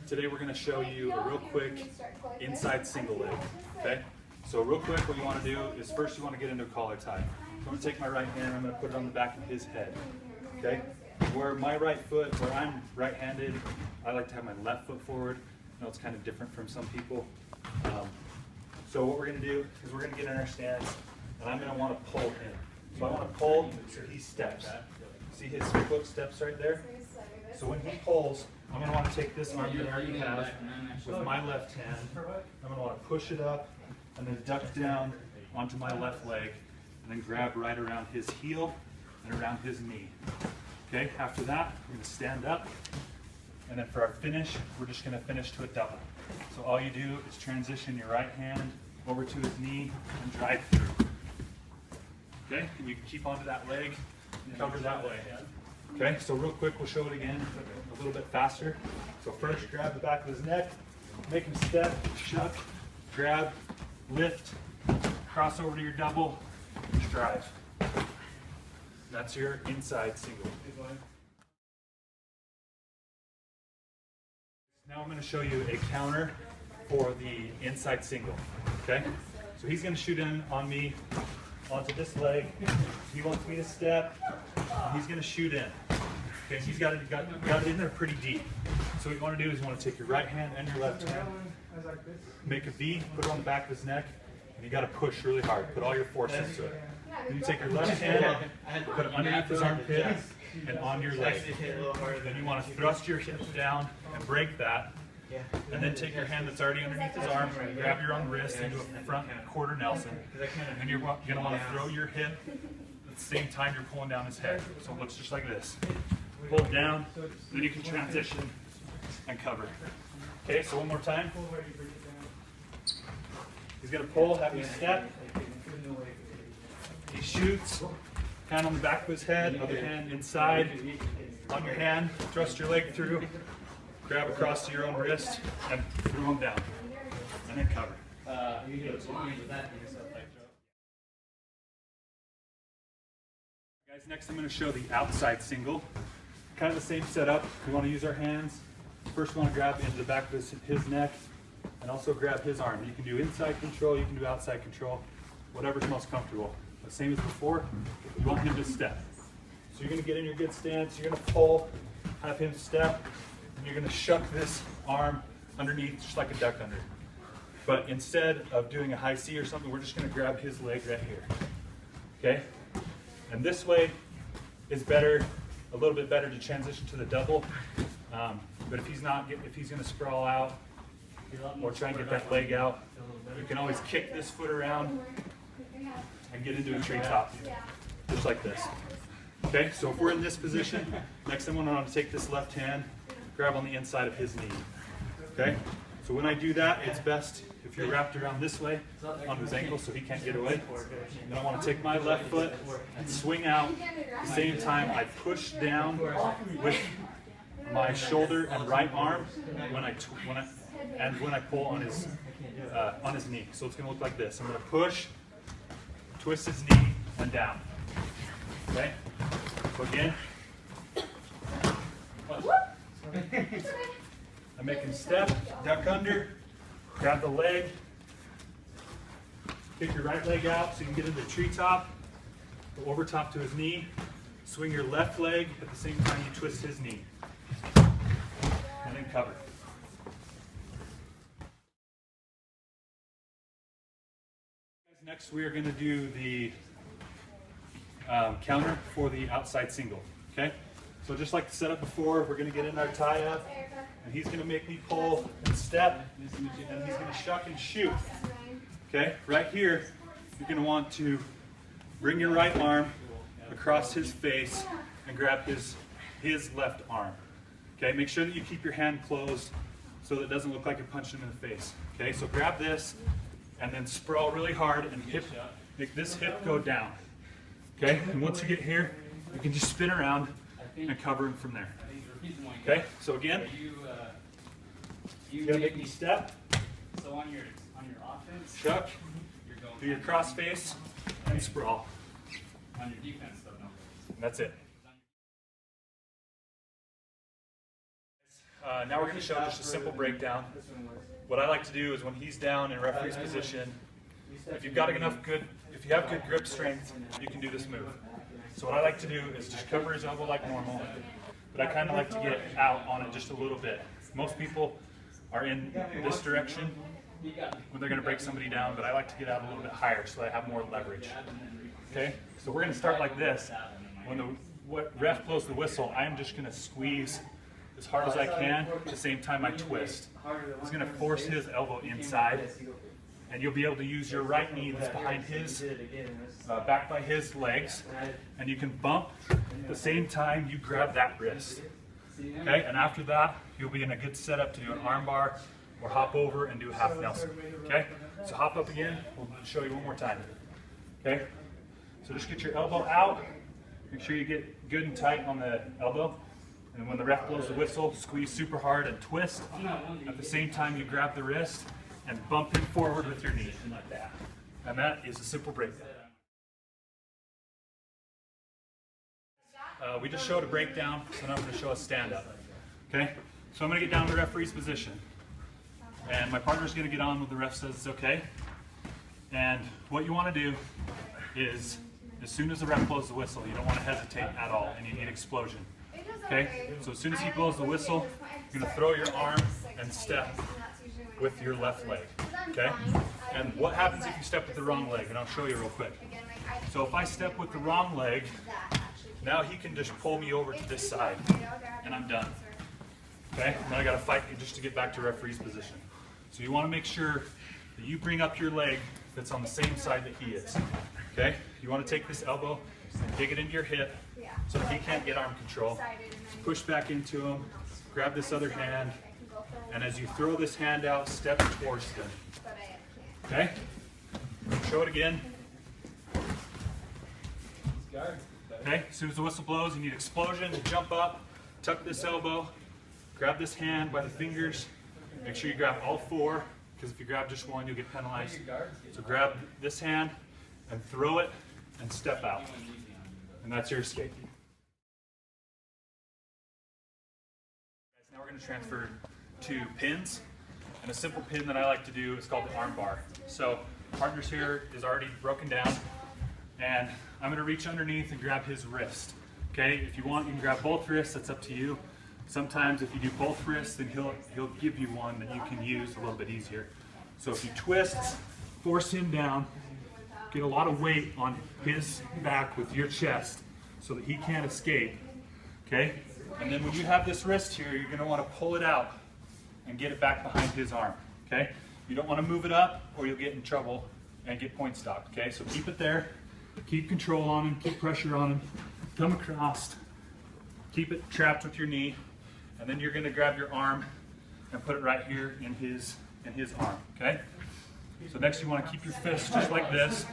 Today we're going to show you a real quick inside single leg, okay? So real quick, what you want to do is first you want to get into a collar tie. So I'm going to take my right hand, I'm going to put it on the back of his head, okay? Where my right foot, where I'm right-handed, I like to have my left foot forward. I know it's kind of different from some people. So what we're going to do is we're going to get in our stance, and I'm going to want to pull him. So I want to pull so he steps. See his foot steps right there? So when he pulls, I'm going to want to take this arm that I already have with my left hand. I'm going to want to push it up and then duck down onto my left leg and then grab right around his heel and around his knee. Okay, after that, we're going to stand up, and then for our finish, we're just going to finish to a double. So all you do is transition your right hand over to his knee and drive through. Okay, and you can keep onto that leg and cover that way. Okay, so real quick, we'll show it again a little bit faster. So first, grab the back of his neck, make him step, shuck, grab, lift, cross over to your double, drive. That's your inside single. Now I'm going to show you a counter for the inside single. Okay, so he's going to shoot in on me onto this leg. He wants me to step. He's going to shoot in. Okay, he's got it in there pretty deep. So what you want to do is you want to take your right hand and your left hand, make a V, put it on the back of his neck, and you got to push really hard. Put all your force into it. Then you take your left hand, put it underneath his armpit and on your leg. Then you want to thrust your hips down and break that. And then take your hand that's already underneath his arm, grab your own wrist into a front quarter Nelson. And you're going to want to throw your hip at the same time you're pulling down his head. So it looks just like this. Pull it down, then you can transition and cover. Okay, so one more time. He's going to pull, have you step. He shoots, hand on the back of his head, other hand inside, on your hand, thrust your leg through, grab across to your own wrist, and throw him down, and then cover. Guys, next I'm going to show the outside single. Kind of the same setup. We want to use our hands. First we want to grab into the back of his neck, and also grab his arm. You can do inside control, you can do outside control, whatever's most comfortable. But same as before, you want him to step. So you're going to get in your good stance, you're going to pull, have him step, and you're going to shuck this arm underneath just like a duck under. But instead of doing a high C or something, we're just going to grab his leg right here. Okay? And this way is better, a little bit better to transition to the double. But if he's going to sprawl out or try and get that leg out, you can always kick this foot around and get into a tree top, just like this. Okay, so if we're in this position, next time I'm going to take this left hand, grab on the inside of his knee. Okay, so when I do that, it's best if you're wrapped around this way on his ankle so he can't get away. Then I want to take my left foot and swing out. At the same time, I push down with my shoulder and right arm when I pull on his knee. So it's going to look like this. I'm going to push, twist his knee, and down. Okay? So again. I make him step, duck under, grab the leg, kick your right leg out so you can get into the treetop, go over top to his knee, swing your left leg at the same time you twist his knee, and then cover. Next we are going to do the counter for the outside single. Okay? So just like the setup before, we're going to get in our tie-up, and he's going to make me pull and step, and he's going to shuck and shoot. Okay? Right here, you're going to want to bring your right arm across his face and grab his left arm. Okay? Make sure that you keep your hand closed so that it doesn't look like you're punching him in the face. Okay? So grab this, and then sprawl really hard and make this hip go down. Okay? And once you get here, you can just spin around and cover him from there. Okay? So again, you're going to make me step. So on your offense, Shuck, do your cross face, and sprawl. on your defense though, no. And that's it. Now we're going to show just a simple breakdown. What I like to do is when he's down in referee's position, if you have good grip strength, you can do this move. So what I like to do is just cover his elbow like normal, but I kind of like to get out on it just a little bit. Most people are in this direction when they're going to break somebody down, but I like to get out a little bit higher so I have more leverage. Okay, so we're going to start like this. When the ref blows the whistle, I'm just going to squeeze as hard as I can at the same time I twist. He's going to force his elbow inside, and you'll be able to use your right knee that's behind his, back by his legs, and you can bump at the same time you grab that wrist. Okay, and after that, you'll be in a good setup to do an arm bar or hop over and do a half Nelson. Okay, so hop up again. We'll show you one more time. Okay, so just get your elbow out. Make sure you get good and tight on the elbow. And when the ref blows the whistle, squeeze super hard and twist. At the same time, you grab the wrist and bump it forward with your knee. Like that. And that is a simple breakdown. We just showed a breakdown, so now I'm going to show a stand-up. Okay? So I'm going to get down to the referee's position. And my partner's going to get on when the ref says it's okay. And what you want to do is, as soon as the ref blows the whistle, you don't want to hesitate at all, and you need explosion. Okay? So as soon as he blows the whistle, you're going to throw your arm and step with your left leg. Okay? And what happens if you step with the wrong leg? And I'll show you real quick. So if I step with the wrong leg, now he can just pull me over to this side, and I'm done. Okay? And then I got to fight just to get back to referee's position. So you want to make sure that you bring up your leg that's on the same side that he is. Okay? You want to take this elbow and dig it into your hip so that he can't get arm control. Push back into him, grab this other hand, and as you throw this hand out, step towards him. Okay? Show it again. Okay, as soon as the whistle blows, you need explosion, jump up, tuck this elbow, grab this hand by the fingers, make sure you grab all four, because if you grab just one, you'll get penalized. So grab this hand and throw it and step out. And that's your escape. Now we're going to transfer to pins. And a simple pin that I like to do is called the arm bar. So partner's here is already broken down. And I'm going to reach underneath and grab his wrist. Okay, if you want, you can grab both wrists, that's up to you. Sometimes if you do both wrists, then he'll give you one that you can use a little bit easier. So if you twist, force him down, get a lot of weight on his back with your chest so that he can't escape. Okay? And then when you have this wrist here, you're going to want to pull it out and get it back behind his arm. Okay? You don't want to move it up or you'll get in trouble and get point stopped. Okay? So keep it there. Keep control on him, keep pressure on him, come across, keep it trapped with your knee, and then you're going to grab your arm and put it right here in his arm, okay? So next you want to keep your fist just like this,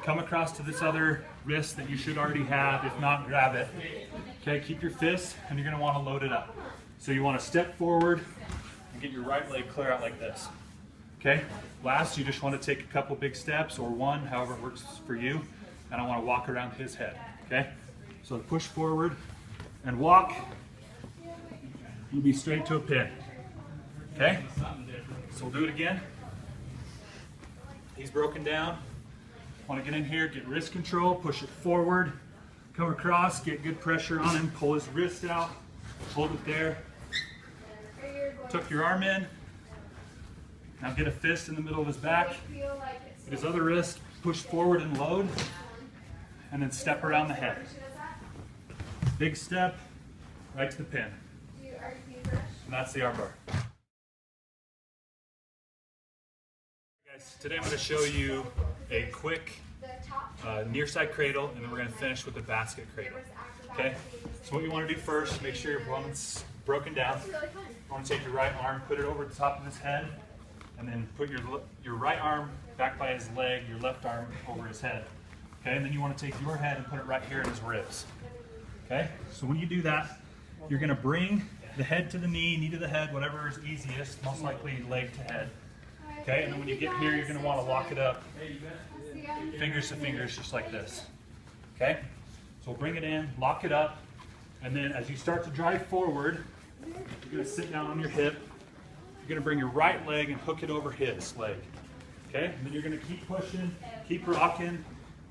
come across to this other wrist that you should already have, if not grab it, okay? Keep your fist and you're going to want to load it up. So you want to step forward and get your right leg clear out like this. Okay, last you just want to take a couple big steps or one, however it works for you, and I want to walk around his head. Okay, so push forward and walk, you'll be straight to a pin. Okay, so we'll do it again. He's broken down. Want to get in here, get wrist control, push it forward, come across, get good pressure on him, pull his wrist out, hold it there, tuck your arm in. Now get a fist in the middle of his back, get his other wrist, push forward and load, and then step around the head. Big step, right to the pin. And that's the arm bar. Guys, today I'm going to show you a quick near side cradle, and then we're going to finish with the basket cradle. Okay? So what you want to do first, make sure your opponent's broken down. You want to take your right arm, put it over the top of his head, and then put your right arm back by his leg, your left arm over his head. Okay, and then you want to take your head and put it right here in his ribs. Okay, so when you do that, you're going to bring the head to the knee to the head, whatever is easiest, most likely leg to head. Okay, and then when you get here, you're going to want to lock it up, fingers to fingers, just like this. Okay, so bring it in, lock it up, and then as you start to drive forward, You're gonna sit down on your hip. You're gonna bring your right leg and hook it over his leg. Okay? And then you're gonna keep pushing, keep rocking.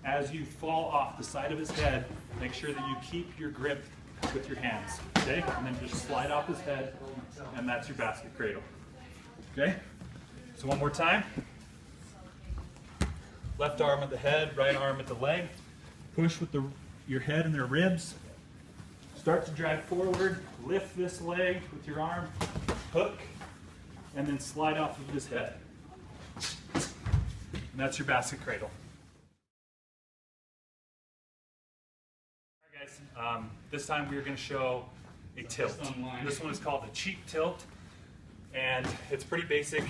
As you fall off the side of his head, make sure that you keep your grip with your hands. Okay? And then just slide off his head, and that's your basket cradle. Okay? So one more time. Left arm at the head, right arm at the leg. Push with your head and their ribs. Start to drag forward. Lift this leg with your arm. Hook. And then slide off of his head. And that's your basket cradle. All right, guys. This time we are going to show a tilt. This one is called a cheap tilt. And it's pretty basic.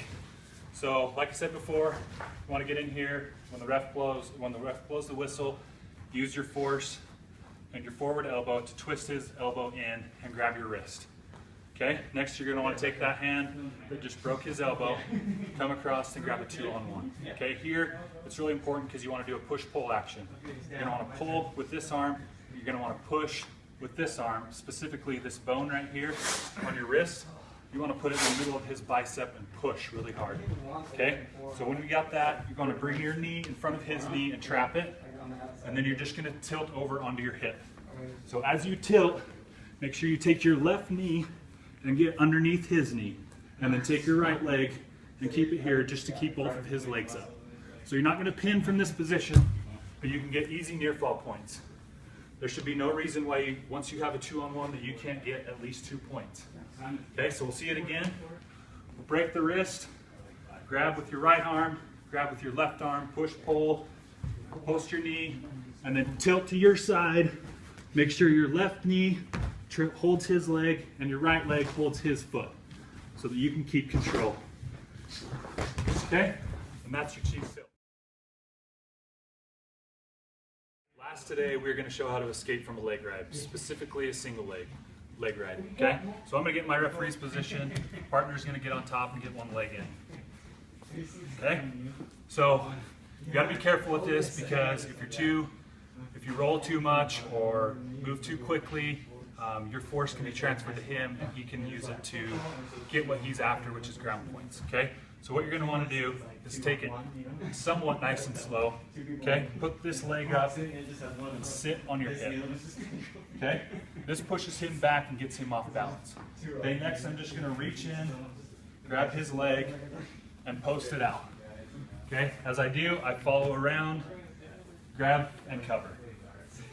So, like I said before, you want to get in here when the ref blows the whistle, use your force and your forward elbow to twist his elbow in and grab your wrist. Okay? Next, you're going to want to take that hand that just broke his elbow, come across and grab a 2-on-1. Okay? Here, it's really important because you want to do a push-pull action. You're going to want to pull with this arm. You're going to want to push with this arm, specifically this bone right here on your wrist. You want to put it in the middle of his bicep and push really hard. Okay? So when we got that, you're going to bring your knee in front of his knee and trap it. And then you're just going to tilt over onto your hip. So as you tilt, make sure you take your left knee and get underneath his knee. And then take your right leg and keep it here just to keep both of his legs up. So you're not going to pin from this position, but you can get easy near fall points. There should be no reason why, once you have a 2-on-1, that you can't get at least 2 points. Okay, so we'll see it again. We'll break the wrist, grab with your right arm, grab with your left arm, push, pull, post your knee, and then tilt to your side. Make sure your left knee holds his leg and your right leg holds his foot so that you can keep control. Okay, and that's your cheap tilt. Last today, we're going to show how to escape from a leg ride, specifically a single leg ride. Okay? So I'm going to get in my referee's position. Partner's going to get on top and get one leg in. Okay? So you got to be careful with this because if you roll too much or move too quickly, your force can be transferred to him and he can use it to get what he's after, which is ground points. Okay? So what you're going to want to do is take it somewhat nice and slow. Okay? Put this leg up and sit on your hip. Okay? This pushes him back and gets him off balance. Okay, next I'm just going to reach in, grab his leg, and post it out. Okay? As I do, I follow around, grab, and cover.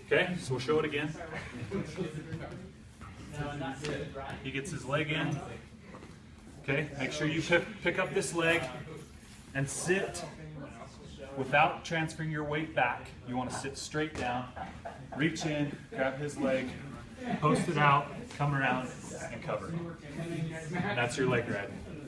Okay? So we'll show it again. He gets his leg in. Okay, make sure you pick up this leg and sit without transferring your weight back. You want to sit straight down, reach in, grab his leg, post it out, come around, and cover. And that's your leg ride.